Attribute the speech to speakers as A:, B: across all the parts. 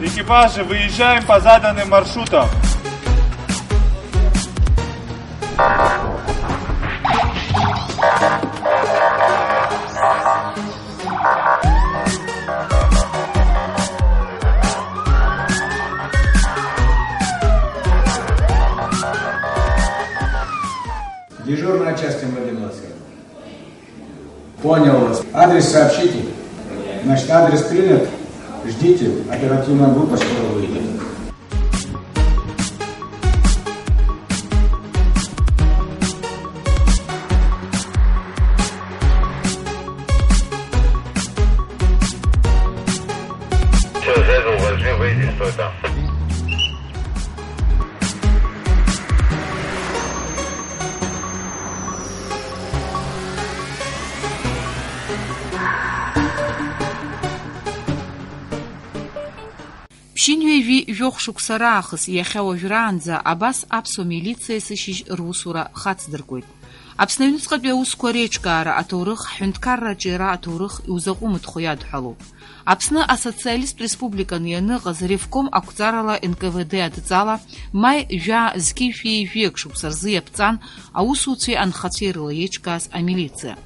A: Экипажи, выезжаем по заданным маршрутам.
B: Дежурная часть МВД Москвы. Понял вас. Адрес сообщите. Значит, адрес принят. Ждите. Оперативная группа скоро выйдет.
C: Все, Зезл, возьми, выйди, стой там.
D: Ԥшьынҩажәи жәохә шықәса раахыс иахьа уажәраанӡа абас аԥсуа милициа сышьыжь русура хацдыркуеит. Аԥсны Аҩныҵҟатәи аусқәа реиҿкаара аҭоурых, ҳҳәынҭқарра аҿиара аҭоурых иузаҟәымҭхо иадҳәалоуп. Аԥсны асоциалисттә республиканы ианыҟаз ревком ақәҵарала НКВД адҵала маи жәаа зқьи-шәии-жәиак шықәса рзы иаԥҵан аусуцәеи анхацәеи рыла иеиҿкааз амилициа.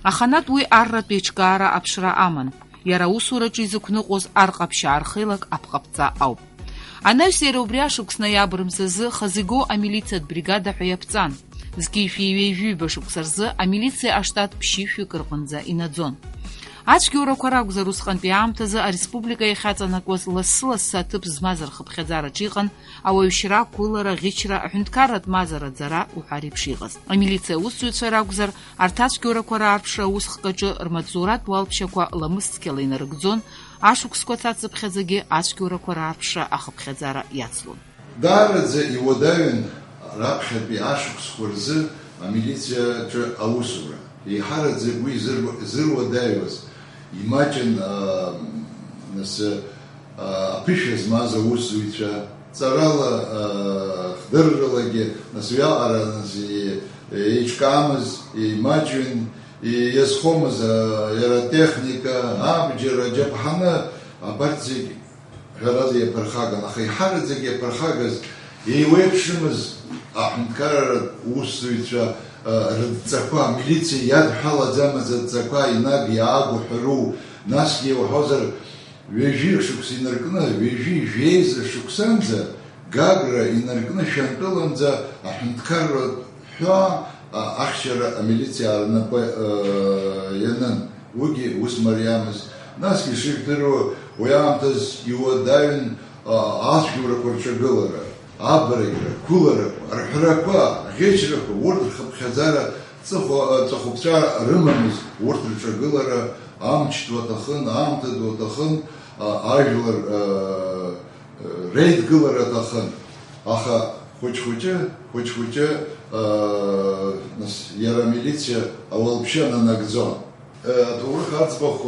D: Аханатә уи арратә еиҿкаара аԥшра аман. Иара аусураҿы изықәныҟәоз арҟаԥшьаа рхеилак апҟаԥҵа ауп. Анаҩс иара убри ашықәс ноиабр мзазы хазиго амилициатә бригада ҳәа иаԥҵан. Зқьи-шәии ҩҩба шықәса рзы амилициа аштат ԥшьышәҩык рҟынӡа инаӡон. Ацәгьоурақәа ракәзар усҟантәи аамҭазы ареспублика иахьаҵанакуаз лассы-лассы аҭыԥ змаз рхыԥхьаӡараҿ иҟан ауаҩшьра, ақәылара, ӷьычра, аҳәынҭқарратә мазара ӡара уҳәа реиԥш иҟаз. Амилициа аусзуҩцәа ракәзар, арҭ ацәгьоурақәа раарԥшра аусхкаҿы рмаҵзуратә уалԥшьақәа ламысцқьала инарыгӡон, ашықәсқәа цацыԥхьаӡагьы ацәгьоурақәа раарԥшра ахыԥхьаӡара иацлон.
E: Даараӡа иуадаҩын раԥхьатәи ашықәсқәа рзы амилициаҿы аусура. Еиҳараӡак уи зыруадаҩуаз имаҷын аԥышәа змаз аусзуҩцәа, ҵарала хдырралагьы уиаҟара еиҿкаамыз, имаҷын, иазхомыз иара атехника, абџьар, аџьаԥҳаны, абарҭ зегь ҳәарада иаԥырхаган, аха еиҳараӡак иаԥырхагаз еиуеиԥшымыз аҳәынҭқарратә усзуҩцәа рыдҵақәа, амилициа иадҳәалаӡамыз адҵақәа инаг иааго ҳәару, насгьы иуҳәозар ҩажәи шықәса инаркны, ҩажәи жәеиза шықәсанӡа Гагра инаркны шәантәыламӡа аҳәынҭқарратә ҳәа ахьчара амилициа рнапы ианын. Уигьы ус мариамыз. Насгьы ишыжәдыруа уи аамҭаз иуадаҩын ацәгьоурақәа рҿагылара. Абрагьра, қәыларақәа, рҳәрақәа, ӷьычрақәа, урҭ рхыԥхьаӡара ҵәахәыԥҵәа рымамыз, урҭ рҿагылара амч дуаҭахын, аамҭа дуаҭахын, ажәлар реидгылара аҭахын. Аха хәыҷ-хәыҷы иара амилициа ауалԥшьа нанагӡон. Аҭоурых аӡбахә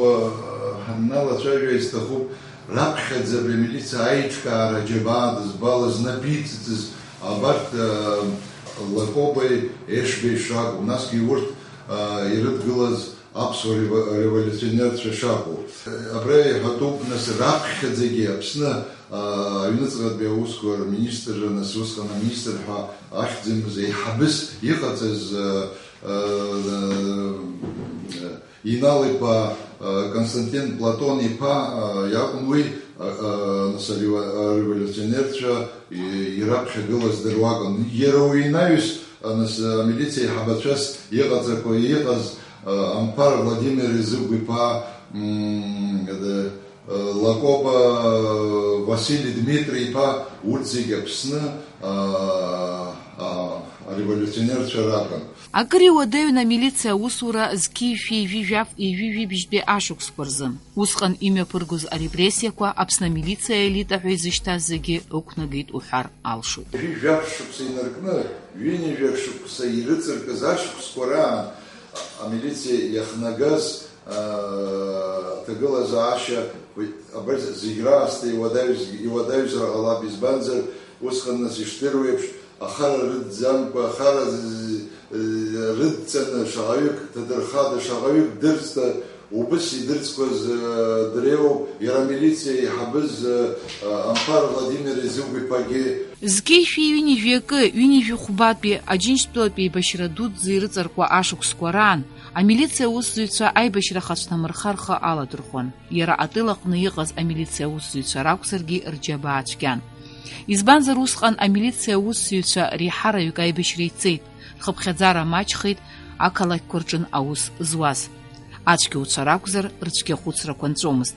E: ҳанналацәажәа исҭахуп раԥхьаӡа абри амилициа аиҿкаара џьабаа дызбалаз, напиҵыҵыз абарҭ Лакобеи, Ешбеи шакәу, насгьы урҭ ирыдгылаз аԥсуа революционерцәа шакәу. Абра иҳәатәуп раԥхьаӡагьы Аԥсны Аҩныҵҟатәи аусқәа рминистр, усҟан аминистр ҳәа ахьӡымыз еиҳабыс иҟаҵаз Инал-иԥа Константин Платон-иԥа иакәын уи ареволюционерцәа ираԥхьагылаз дыруакын. Иара уи инаҩс амилициа еиҳабацәас иҟаҵақәа иҟаз Ампар Владимир Изыгә-иԥа, Лакоба Василий Дмитрий-иԥа, урҭ зегьы Аԥсны ареволюционерцәа ракәын.
D: Акыр иуадаҩын амилициа аусура зқьи-шәии-ижәижәибжьтәи ашықәсқәа рзы. Усҟан имҩаԥыргоз арепрессиақәа Аԥсны амилициа елита ҳәа изышьҭаз зегьы ықәнагеит уҳәар алшоит.
E: Жәа-жәак шықәса инаркны, ҩынҩажәак шықәса ирыҵыркыз ашықәсқәа раан амилициа иахнагаз аҭагылазаашьа абарҭ зегь раасҭа иуадаҩзар ҟалап, избанзар усҟан ишдыру еиԥш ахара рыдӡамкәа, ахара рыдҵаны шаҟаҩык ҭадырхада, шаҟаҩык дырӡта убыс идырцкваз дреу иара милиция иҳабыз Ампар Владимир Изилгәиԥагьы
D: Зқьи шәи ҩынҩажәи ҩынҩажәи хәбатәи Аџьынџьтәылатәи еибашьра дуӡӡа ирыҵаркуа ашықәсқәа раан амилициа аусзуҩцәа аибашьра хацәнамырха рхы аладырхәон. Иара атыл аҟны иҟаз амилициа аусзуҩцәа ракәзаргьы рџьабаа цәгьан. Избанзар усҟан амилициа аусзуҩцәа реиҳараҩык аибашьра ицеит, рхыԥхьаӡара маҷхеит ақалақьқәа рҿын аус зуаз. Ацәгьауцәа ракәзар рцәгьахәыцрақәа нҵәомызт.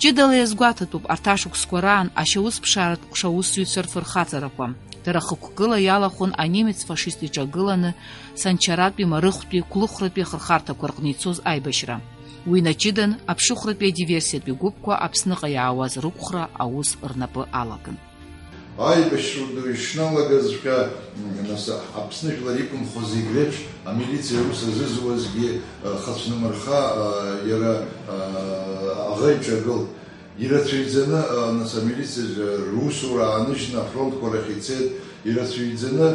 D: Ҷыдала иазгәаҭатәуп арҭ ашықәсқәа раан ашьаусԥшааратә ҟәшаусзуҩцәа рфырхаҵарақәа. Дара хықәкыла иалахәын анемец фашист иҿагыланы Санчаратәи, Марыхәтәи, Қәлыхәратәи ахырхарҭақәа рҟны ицоз аибашьра. Уи наҷыдан аԥшыхәратәи адиверсиатәи гәыԥқәа Аԥсныҟа иаауаз рықәхра аус рнапы алаган.
E: Аибашьра ду ишналагазшәа нас Аԥсны жәлар иқәынхоз зегь реиԥш амилициа аус азызуазгьы хацәнымырха иара аӷа иҿагылт. Ирацәаҩӡаны нас амилициа русура ааныжьны афронтқәа рахь ицеит, ирацәаҩӡаны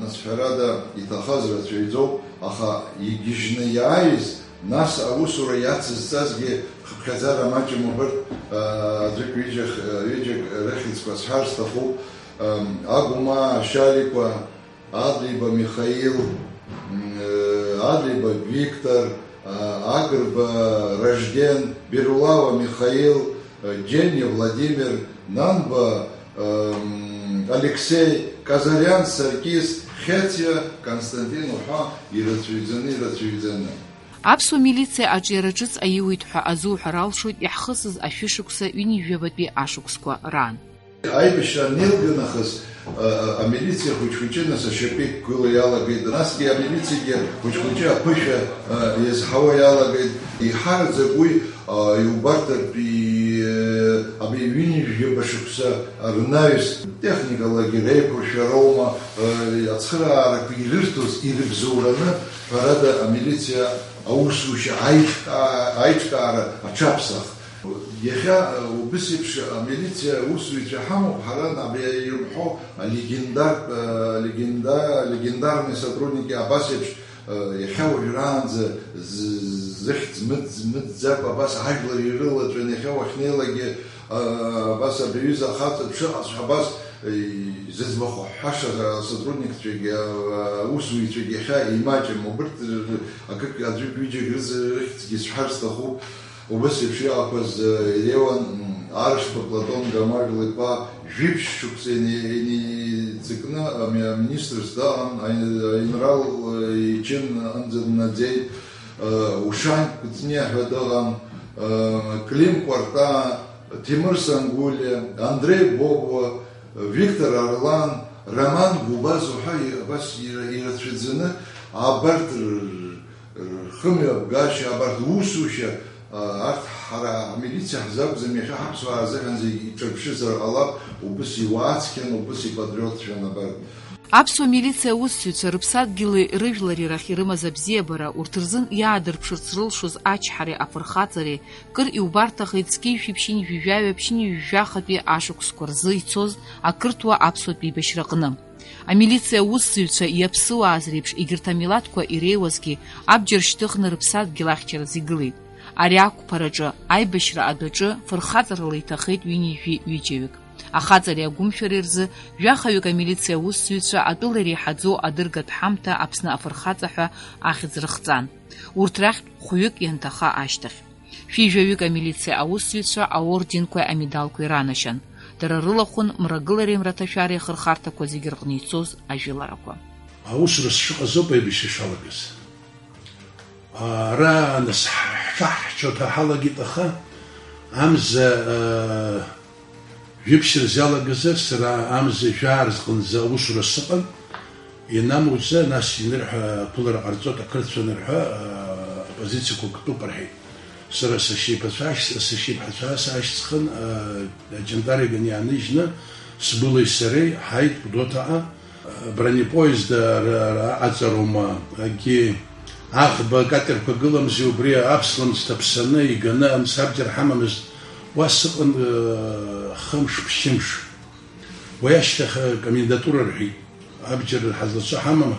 E: нас ҳәарада иҭахаз рацәаҩӡоуп, аха игьежьны иааиз нас аусура иацызҵазгьы хыԥхьаӡара маҷым убарҭ аӡәык ҩыџьак рыхьӡқәа сҳәар сҭахуп. Агума Шьаликәа, Адлиба Михаил, Адлиба Виктор, Агрба Ражден, Берулава Михаил, Дженни Владимир, Нанба Алексей, Казарян Саркис, Хетия Константин уҳәа ирацәаҩӡаны.
D: Аԥсуа милициа аҿиара ҿыц аиуеит ҳәа азуҳәар алшоит иаҳхысыз ашәышықәса ҩынҩажәабатәи ашықәсқәа раан.
E: Аибашьра анеилганахыс амилициа хәыҷ-хәыҷы нас ашьапы иқәгыло иалагеит, насгьы амилициагьы хәыҷ-хәыҷы аԥышәа иазҳауа иалагеит. Иҳараӡак уи иубартатә ҩынҩажәаба шықәса рнаҩс техникалагьы реиқәыршәароума ацхыраарақәа ирырҭоз ирыбзоураны ҳәарада амилициа аусушьа аиҿкаара аҽаԥсах. Иахьа убыс еиԥш амилициа аусзуҩцәа ҳамоуп, ҳара абри ирҳәо легендарни сотрудники абас еиԥш иахьа уажәраанӡа зыхьӡ мыӡӡакәа абас ажәлар ирылаҵәан иахьа уахьнеилагьы абас абри аҩыза ахаҵа дшыҟазшәа абас зыӡбахә ҳәаша сотрудникцәагьы аусзуҩцәагьы иахьа имаҷым. Убарҭ аӡәык ҩыџьак рыхьӡгьы сҳәар сҭахуп. Убыс еиԥш иҟақәаз Леон Аршба Платон Гамажәла-иԥа жәиԥшь шықәса иницикны аминистрс даҟан, аинрал ичин анӡа днаӡеит, Ушань Кәыҵниа ҳәа дыҟан, Клим Кәарта, Тимур Сангулиа, Андрей Бобуа, Виктор Арлан, Роман Губаз уҳәа абас ирацәаӡаны абарҭ рхымҩаԥгашьа, абарҭ усушьа арҭ ҳара амилициа ҳзақәӡам, иахьа ҳаԥсуаа рзыҳәан зегьы иҿырԥшызар ҟалап, убыс иуаацқьан, убыс ипатриотцәан абарҭ.
D: Аԥсуа милициа аусзуҩцәа рыԥсадгьыли рыжәлари рахь ирымаз абзиабара урҭ рзын иаадырԥшырц рылшоз ачҳареи афырхаҵареи кыр иубарҭахеит зқьи шәиԥшьынҩажәижәаҩа ԥшьынҩажәижәахатәи ашықәсқәа рзы ицоз ақырҭуа аԥсуатәи еибашьраҟны. Амилициа аусзуҩцәа иаԥсыуааз реиԥш егьырҭ амилаҭқәа иреиуазгьы абџьар шьҭыхны рыԥсадгьыл ахьчараз игылеит. Ари ақәԥараҿы аибашьра адәаҿы фырхаҵарала иҭахеит ҩынҩажәи ҩыџьаҩык. Ахаҵареи агәымшәареи рзы жәахаҩык амилициа аусзуҩцәа атәыла иреиҳаӡоу адыргатә ҳамҭа Аԥсны афырхаҵа ҳәа ахьӡ рыхҵан. Урҭ рахьтә хәҩык ианҭаха ашьҭахь. Шәижәаҩык амилициа аусзуҩцәа аорденқәеи амедалқәеи ранашьан. Дара рылахәын мрагылареи мраҭашәареи ахырхарҭақәа зегьы рҟны ицоз ажәыларақәа.
F: Аусура сшыҟаз ауп аибашьра ишалагаз. Ара нас ҳҿаҳҳчо ҳалагеит, аха амза жәиԥшьыраз иалагазар сара амза жәаа рзҟынӡа аусура сыҟан, ианамуӡа нас инырҳәа аԥылара ҟарҵоит, ақырҭцәа нырҳәа апозициақәа ктәуп рҳәеит. Сара сашьеиԥҳацәа саашьҭхан аҷандари иааныжьны сбылеи сареи ҳаит Гәдоуҭаҟа, бронепоезд аҵароума агьи аӷба катерқәа гыламзи, убри аԥслымӡ ҭаԥсаны иганы сабџьар ҳамамызт. Уа сыҟан хымш-ԥшьымш. Уи ашьҭах акомендатура рҳәеит. Абџьар ҳазлацәа ҳамама,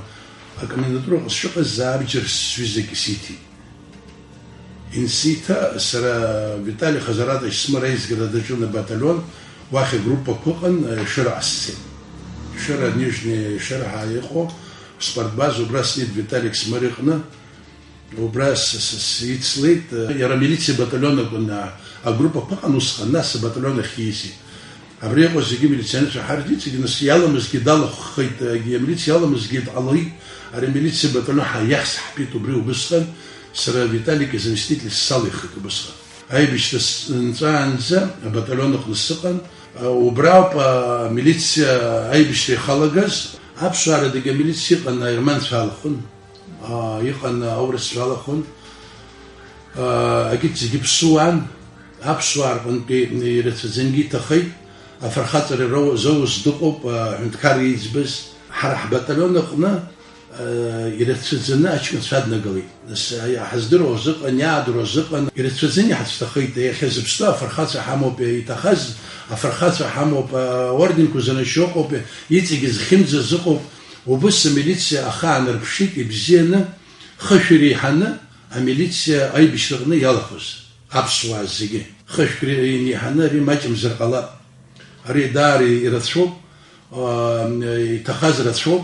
F: акомендатураҟа сшыҟаз абџьар сҩызагьы сиҭеит. инсита сара Виталий Хазаратович смарайз градачуна батальон вахи группа кукан шира асси. Шира нижний шира хаихо спортбаз убрас нет Виталик смарихна убрас сицлит яра милиция батальона куна а группа кукан усханас батальона хиси. Аврего зиги милиционер шахардит сигнас ялам сгидал хит милиция ялам сгид алой а милиция батальон хаяхс хпит убрил бысхан сара Виталик заместитель салых бысхан. Айбиш нцанза батальон хнсқан убрал по милиция айбиш халагаз абшара дега милиция қана ирман фалхун иқана аурс фалхун агит зигипсуан абшар бунки нирцзенги тахай афархатер ро зоус дукоп хунткариз бис харах батальон қна يرتفزنا أشكن سادنا قوي بس حزدر وزق نيادر وزق يرتفزني حتستخيت يخزب ستا فرخات حمو بيتخز فرخات حمو وردن كوزنا شوقو يتيجز خمز زقو وبس ميليتسيا أخان ربشيك بزينا خشري حنا ميليتسيا أي بشرغنا يالخوز أبسوا الزيجي خشري حنا ري ماجم زرقلا ري داري يرتشوب يتخز رتشوب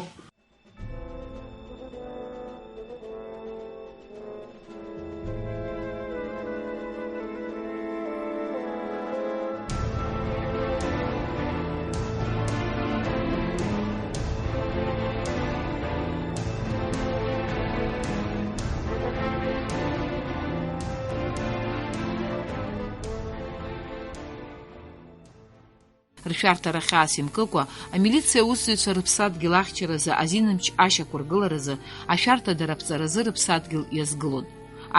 D: Ршәарҭара хьаас имкыкәа, амилициа аусзуҩцәа рыԥсадгьыл ахьчаразы азинымч ашьақәыргыларазы, ашәарҭадара аԥҵаразы рыԥсадгьыл иазгылон.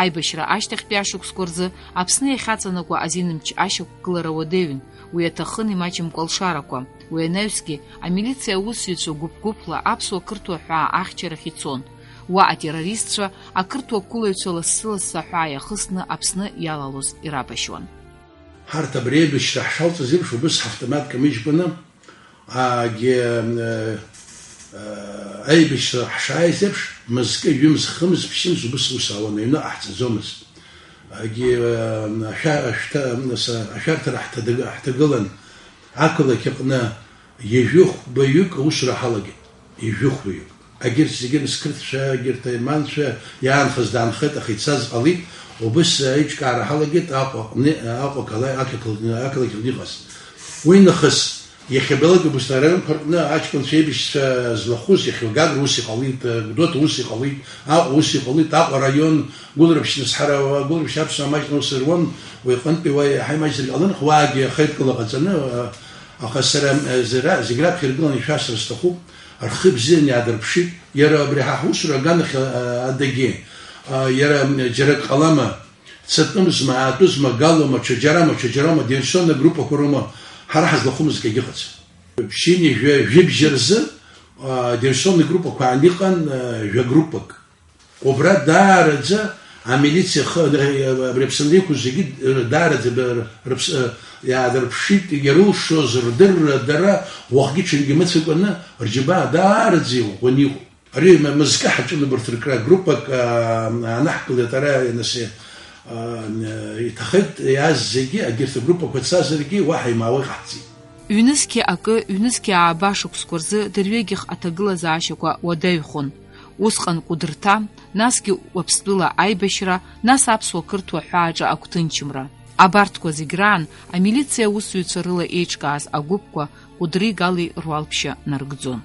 D: Аибашьра ашьҭахьтәи ашықәсқәа рзы Аԥсны иахьаҵанакуа азинымч ашьақәгылара уадаҩын, уи аҭахын имаҷымкәа алшарақәа. Уи анаҩсгьы амилициа аусзуҩцәа гәыԥ-гәыԥла аԥсуа қырҭуа ҳәаа ахьчарахь ицон. Уа атеррористцәа ақырҭуа қәылаҩцәа лассы-лассы ҳәаа иахысны Аԥсны иалалоз ирабашьуан.
F: حتى بريبش راح شوط زيبش وبس حفتمات كميش بنا أي بش راح شاي زيبش مزكي يومز خمس بشمس وبس وساونا يمنا أحسن زومز أشارت راح تقلن عقل كقنا يجوخ بيوك وش راح لقي يجوخ بيوك أجر سجن سكرت شا أجر تيمان شا يعني خزدان خيط أخي تساز علي وبس هيك كار حلقت أقوى كلا أكل كليغاس وين نخس يخبلك بستارين فرنا أشكن شيء بس زلخوس يخلقات روسي قويت دوت روسي قويت روسي قويت ريون قول بش نسحرة وقول بش أبصر ماش نوصلون ويقنت بواي حي ماش الأذن خواج خيط كلا قتلنا أخسر زراع زجراب خيرقنا يشاس رستخو الخب زين يعذر بشي يرى بريحة حوس رجعنا الدقين يرى جرك قلما ستنمز مع تزما قالوا ما تشجرا دينشون جروبا كروما حرحز لخمز كيجخت بشيني جيب جرز دينشون جروبا كعليقا جروبك وبراد دارجة عملية بربسنديكو زجيد دارجة بربس يا دربشيت يروش زردر درا وحكي شنجمت في قلنا رجبا دارجة ونيو أري مزكحة شو نبرتركرا جروبك نحكي ترى نسي يتخذ يعزجي أجرت جروبك وتسازرجي واحد مع واحد.
D: Ҩнызқьи акы, ҩнызқьи ааба шықәсқәа рзы дырҩегьых аҭагылазаашьақәа уадаҩхон. Усҟан Кәыдырҭа, насгьы Уаԥстәыла аибашьра, нас аԥсуа қырҭуа ҳәааҿы агәҭынчымра. Абарҭқәа зегь раан амилициа аусзуҩцәа рыла еиҿкааз агәыԥқәа Кәыдри Галеи руалԥшьа нарыгӡон.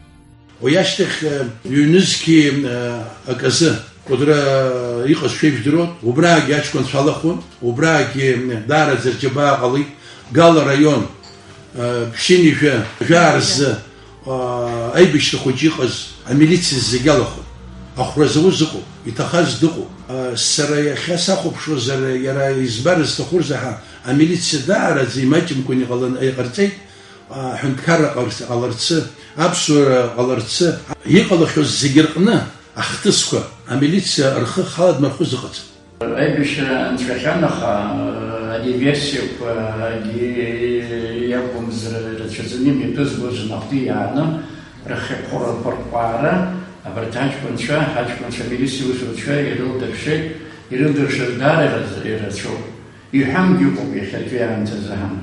F: ويشتخ يونسكي أكاسة قدرة يقص شيء جدرون وبراق يشكون صالحون وبراق دار زرجباء قلي قال ريون بشيني جارز أي بيشتخوجي قز عملية الزجالخون أخرزوا زقو يتخاز دقو السر خساخو بشو زر يرى يزبرز تخرزها عملية دار زي ما يمكن يقولن أي قرتي حنكر قلرتس أبصر قلرتس يقول خو زجرقنا أختسكوا عملية رخ خالد مرخوز قط
G: أي بيش نتكلم خا ديفيرسيو دي يقوم زر تشزنيم يتزوج نقدي يعني رخ قرر بربارة أبرتاج كنشا حاج كنشا ميليسيو شو شيء يدور درشة يردر دار يرتشو يحمد يقوم يخلفي عن تزهن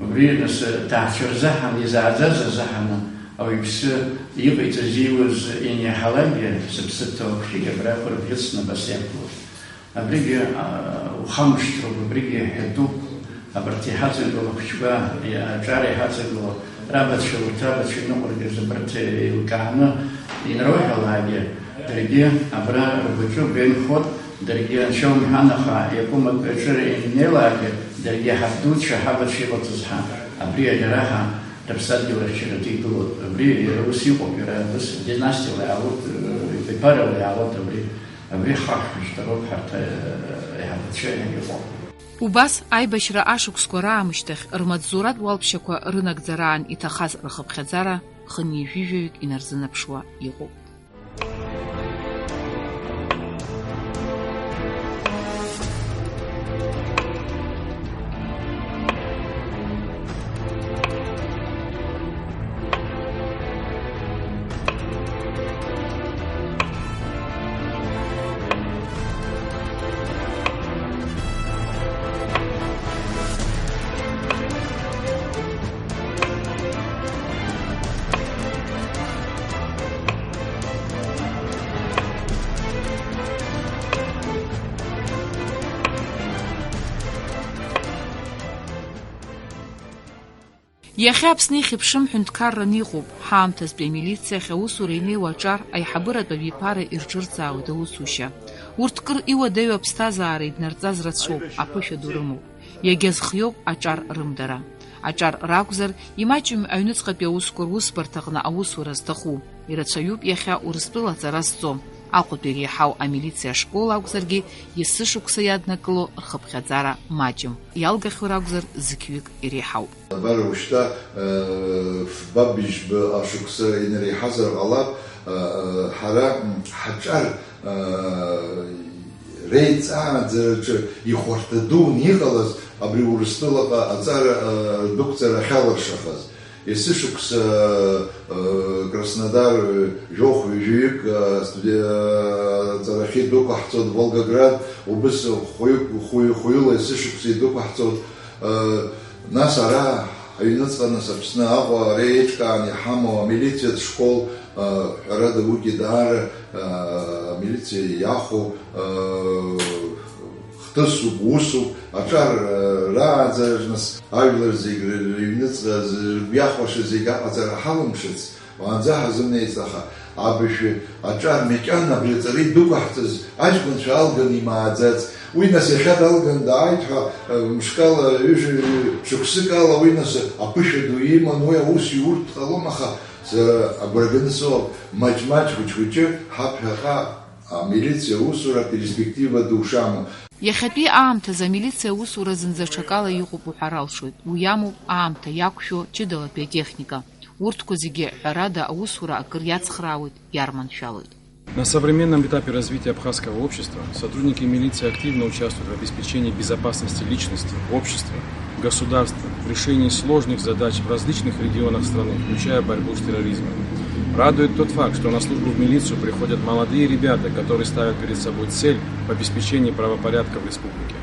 G: وبرينس تعشر زهن يزعزز زهن أو يبس يبي تزيوز إني حلاجة سبستة وخير برافر بيصنا بس يأكل أبريجي وخمشترو أبريجي حدوب أبرتي حاتل وخشبة يا جاري حاتل رابط شو تابت شو نقول جزبرتي وكهنا ينروح الحاجة درجة أبرا ربطو بين خود درجة شو محنخا يقوم بشر نلاقي درجة حدود شهابة شيء بتزحم أبري جراها ربصدي ولا شيء تيجو أبري روسي وكذا بس ديناستي ولا عود ببارة ولا عود أبري خاف مشترك حتى هذا شيء يفوق
D: Убас аибашьра ашықәсқәа раамышьҭахь рмаҵзуратә уалԥшьақәа рынагӡараан иҭахаз рхыԥхьаӡара хынҩажәижәаҩык инарзынаԥшуа иҟоуп. Иахьа Аԥсны ихьыԥшым ҳәынҭқарран иҟоуп, ҳаамҭазтәи амилициахь аусура инеиуа аҿар аиҳабыратә абиԥара ирҿырҵаауеит аусушьа. Урҭ кыр иуадаҩу аԥсҭазаара иднарҵаз рацәоуп, аԥышәа ду рымоуп. Иагьазхиоуп аҿар рымдара. Аҿар ракәзар, имаҷым аҩныҵҟатәи аусқәа русбарҭаҟны аусура зҭаху. Ирацәаҩуп иахьа Урыстәыла аҵара зҵо. Аҟәатәи иреиҳау амилициа ашкол акәзаргьы есышықәса иаднакыло рхыԥхьаӡара маҷым. Иалгахьоу ракәзар зықьҩык иреиҳауп.
E: Бара ушьҭа фбабыжьба ашықәса инреиҳазар ҟалап, ҳара ҳаҿар реиҵааӡараҿы ихәарҭа дуны иҟалаз абри Урыстәылаҟа аҵара дәықәҵара ахьалыршахаз. Есышықәса Краснодар жәохә-ҩажәаҩык ҵарахьы идәықәаҳҵоит, Волгоград убыс хәҩыла есышықәса идәықәаҳҵоит. Нас ара аҩныҵҟаныс Аԥсны Аҟәа ари еиҿкаан иҳамоу амилициатә школ ҳәарада уигьы даара амилициа иахәо хҭысуп, усуп, аҿар рааӡара, нас ажәлар зегьы рыҩныҵҟа ргәиахәаша зегьы аҟаҵара ҳалымшыц, уаанӡа ҳазымнеиц, аха абыржәы аҿар макьана абри аҵара идәықәаҳҵаз аҷкәынцәа алган имааӡац, уи нас иахьа далган дааит ҳәа мшкала шықәсык ала уи нас аԥышәа ду иман, уи аус иуртә ҟалом, аха сара агәра ганы сыҟоуп, маҷ-маҷ хәыҷ-хәыҷы ҳаԥхьаҟа амилициа аусура перспектива ду шамоу.
D: Иахьатәи аамҭазы амилициа аусура зынӡа ҽакала иҟоуп уҳәара алшоит. Уи амоуп аамҭа иақәшәо ҷыдалатәи атехника. Урҭқәа зегьы ҳәарада аусура акыр иацхраауеит, иарманшәалоит.
H: На современном этапе развития абхазского общества сотрудники милиции активно участвуют в обеспечении безопасности личности, общества, государства, в решении сложных задач в различных регионах страны, включая борьбу с терроризмом. Радует тот факт, что на службу в милицию приходят молодые ребята, которые ставят перед собой цель в обеспечении правопорядка в республике.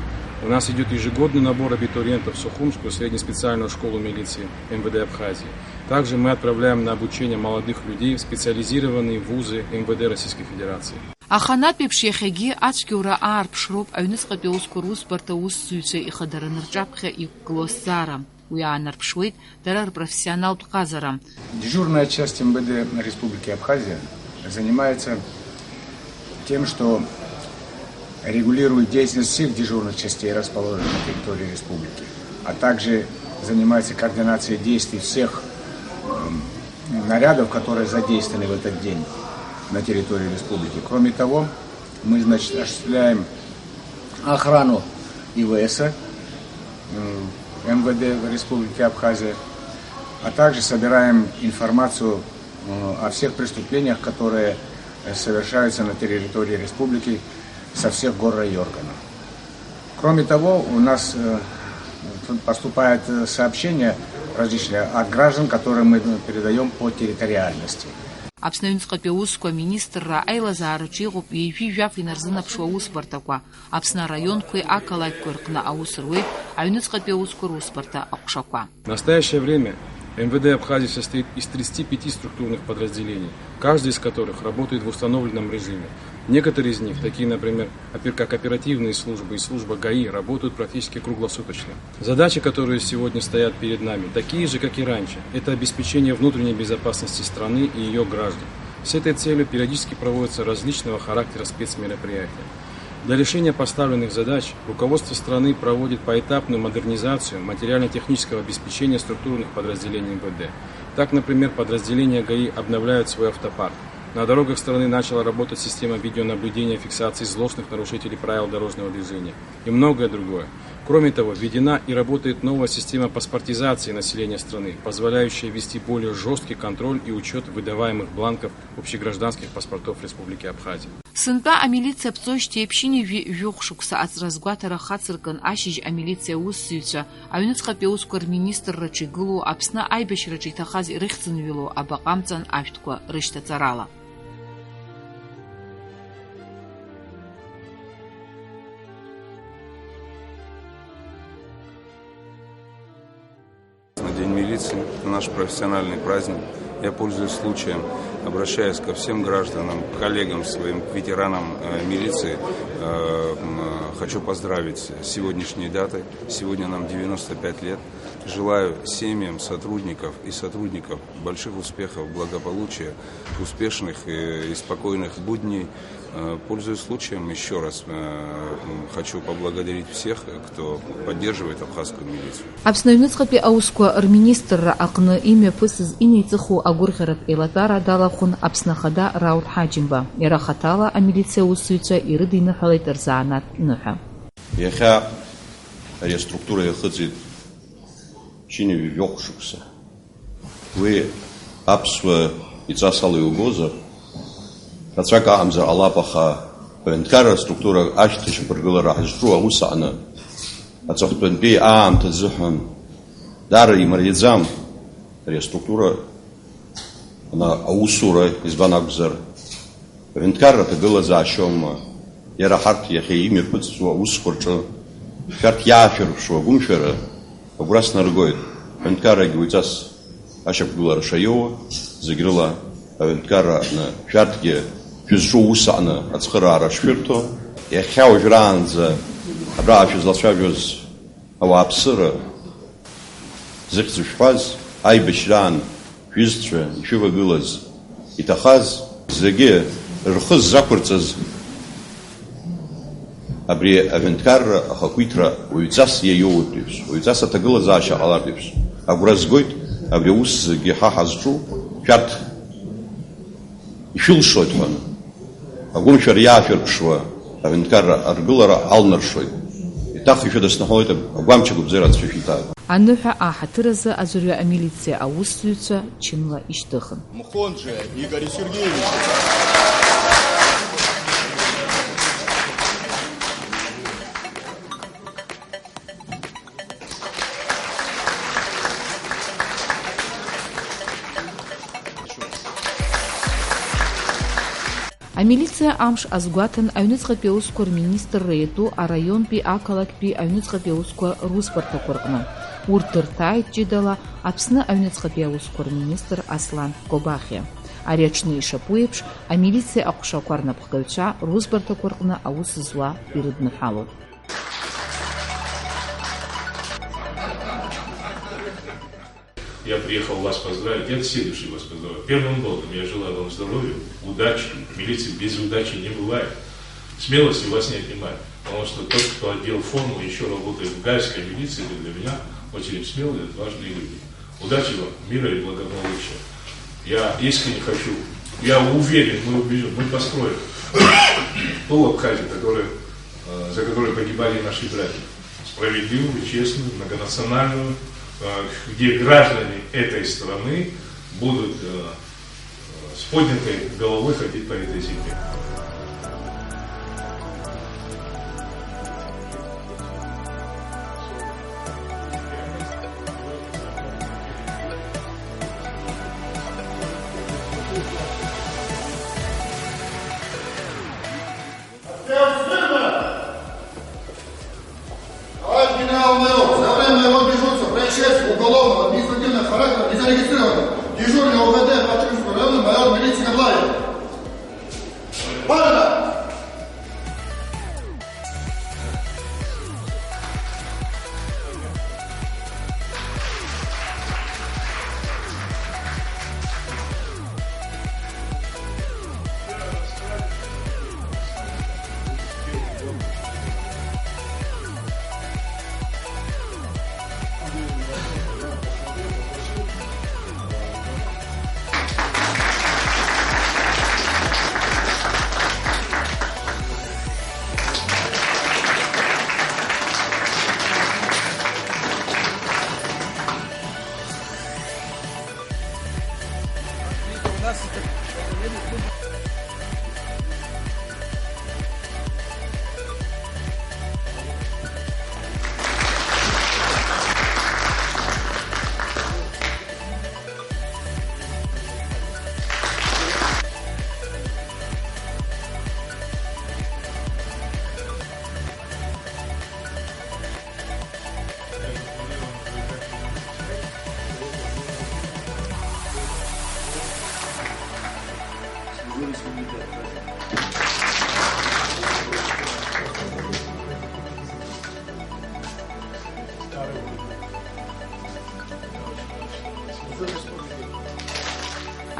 H: У нас идет ежегодный набор абитуриентов в Сухумскую среднеспециальную школу милиции МВД Абхазии. Также мы отправляем на обучение молодых людей в специализированные вузы МВД Российской Федерации.
D: Аханатәеиԥш иахьагьы ацәгьоура аарԥшроуп аҩныҵҟатәи аусқәа русбарҭа аусзуҩцәа ихадара рҿаԥхьа иқәгыло азҵаара. Уи аанарԥшуеит дара рпрофессионалтә ҟазара.
B: Дежурная часть МВД Республики Абхазия занимается тем, что регулирует деятельность всех дежурных частей, расположенных на территории республики, а также занимается координацией действий всех нарядов, которые задействованы в этот день на территории республики. Кроме того, мы, осуществляем охрану ИВС МВД Республики Абхазия, а также собираем информацию о всех преступлениях, которые совершаются на территории республики со всех горрайонов. Кроме того, у нас поступают сообщения различные от граждан, которые мы передаем по территориальности.
D: Аԥсны Аҩныҵҟатәи Аусқәа Аминистрра аилазаараҿы иҟоуп ҩажәи-жәаф инарзынаԥшуа аусбарҭақәа. Аԥсны араионқәеи ақалақьқәеи рҟны аус руеит Аҩныҵҟатәи Аусқәа русбарҭа аҟәшақәа.
H: В настоящее время МВД Абхазии состоит из 35 структурных подразделений, каждый из которых работает в установленном режиме. Некоторые из них, такие, например, как оперативные службы и служба ГАИ, работают практически круглосуточно. Задачи, которые сегодня стоят перед нами, такие же, как и раньше. Это обеспечение внутренней безопасности страны и ее граждан. С этой целью периодически проводятся различного характера спецмероприятия. Для решения поставленных задач руководство страны проводит поэтапную модернизацию материально-технического обеспечения структурных подразделений МВД. Так, например, подразделения ГАИ обновляют свой автопарк. На дорогах страны начала работать система видеонаблюдения и фиксации злостных нарушителей правил дорожного движения и многое другое. Кроме того, введена и работает новая система паспортизации населения страны, позволяющая вести более жесткий контроль и учет выдаваемых бланков общегражданских паспортов Республики Абхазия.
D: Сынтәа амилициа ԥҵәоижьҭеи еиԥшини жәохә шықәса аӡразгәаҭара хацыркын ашьыжь амилициа аусзуҩцәа Аҩныҵҟатәи Аусқәа Рминистрраҿы игылоу Аԥсны аибашьраҿы иҭахаз ирыхьӡынҩыло абаҟамҵан ашәҭқәа рышьҭаҵарала.
I: День милиции – наш профессиональный праздник. Я пользуюсь случаем, обращаясь ко всем гражданам, коллегам своим, к ветеранам милиции. Хочу поздравить с сегодняшней датой. Сегодня нам 95 лет. Желаю семьям сотрудников и сотрудников больших успехов, благополучия, успешных и спокойных будней. Пользуясь случаем, еще раз хочу поблагодарить всех, кто поддерживает абхазскую милицию.
D: Аԥсны Аҩныҵҟатәи Аусқәа Рминистрра аҟны имҩаԥысыз инеиҵыху агәырӷьаратә еилатәара далахәын Аԥсны Ахада Рауль Ҳаџьымба. Иара хаҭала амилициа аусзуҩцәа ирыдиныҳәалеит рзаанат ныҳәа.
J: Иахьа ари аструктура иахыҵит шьыни жәохә шықәса. Уи аԥсуа иҵас ала иугозар, рацәак аҳамзар ҟалап, аха аҳәынҭқарратә структура ашьҭахь аԥыргылара ҳазҿу аус аҟны аҵыхәтәантәи аамҭа азыҳәан даара имариаӡам ари аструктура аусура, избан акәзар аҳәынҭқарратә аҭагылазаашьома иара ҳарҭ иахьа имҩаԥысуа аусқәа рҿы шәарҭ иаашәырԥшуа агәымшәара агәра снаргоит. Аҳәынҭқаррагьы уиҵас ашьақәгылара шаиоуа, зегь рыла аҳәынҭқарра аҟны шәарҭгьы шәызҿу ус аҟны ацхыраара шшәырҭо, иахьа уажәраанӡа абраҟа шәызлацәажәоз ауааԥсыра зыхьӡ шәҳәаз, аибашьраан шәҩызцәа ишәывагылаз иҭахаз зегьы рхы ззақәырҵаз абри аҳәынҭқарра ахақәиҭра уаҩҵас иаиоуит еиԥш, уаҩҵас аҭагылазаашьа ҟалартә еиԥш агәра згоит абри аус зегьы ҳа ҳазҿу шәарҭ ишәылшоит ҳәаны агәымшәара иаашәырԥшуа аҳәынҭқарра аргылара алнаршоит. Еиҭах ишәыдыснаҳәалоит агәамчагәыбзиара ацәа шәиҭааит.
D: Аныҳәа аҳаҭыразы аӡәырҩы амилициа аусзуҩцәа чынла ишьҭыхын.
K: Мхонже Игорь Сергеевич.
D: Амилициа амш азгәаҭан Аҩныҵҟатәи Аусқәа Рминистрра иатәу араионтәи ақалақьтәи Аҩныҵҟатәи Аусқәа русбарҭақәа рҟны. Урҭ дырҭааит ҷыдала Аԥсны Аҩныҵҟатәи Аусқәа Рминистр Аслан Кобахиа. Ари аҽны ишаԥу еиԥш, амилициа аҟәшақәа рнапхгаҩцәа русбарҭақәа рҟны аус зуа ирыдныҳәалоуп.
L: Я приехал вас поздравить, я от всей души вас поздравляю. Первым годом я желаю вам здоровья, удачи. В милиции без удачи не бывает. Смелости вас не отнимает. Потому что тот, кто одел форму, еще работает в гайской милиции, это для меня очень смелые, отважные люди. Удачи вам, мира и благополучия. Я искренне хочу, я уверен, мы убежим, мы построим ту Абхазию, за которой погибали наши братья. Справедливую, честную, многонациональную, где граждане этой страны будут с поднятой головой ходить по этой земле.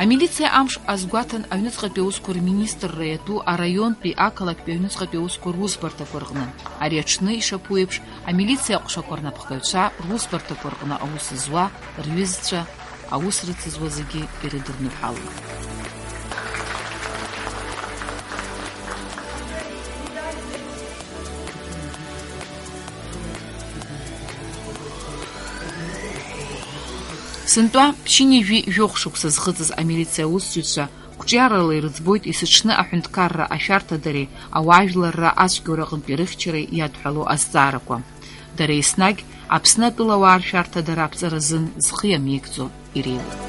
D: Амилициа амш азгәаҭан аҩныҵҟатәи аусқәа рминистрра иатәу араионтәи ақалақьтәи аҩныҵҟатәи аусқәа русбарҭақәа рҟны. Ари аҽны ишаԥу еиԥш, амилициа аҟәшақәа рнапхгаҩцәа русбарҭақәа рҟны аус зуа, рҩызцәа, аус рыцызуа зегьы ирыдырныҳәалон. Сынтәа ԥшьынҩажәи жәохә шықәса зхыҵыз амилициа аусзуҩцәа қәҿиарала ирыӡбоит есыҽны аҳәынҭқарра ашәарҭадареи ауаажәларра ацәгьоура аҟынтәи ирыхьчареи иадҳәало азҵаарақәа. Дара еснагь Аԥсны атәылауаа ршәарҭадара аԥҵаразын зхы иамеигӡо иреиуоуп.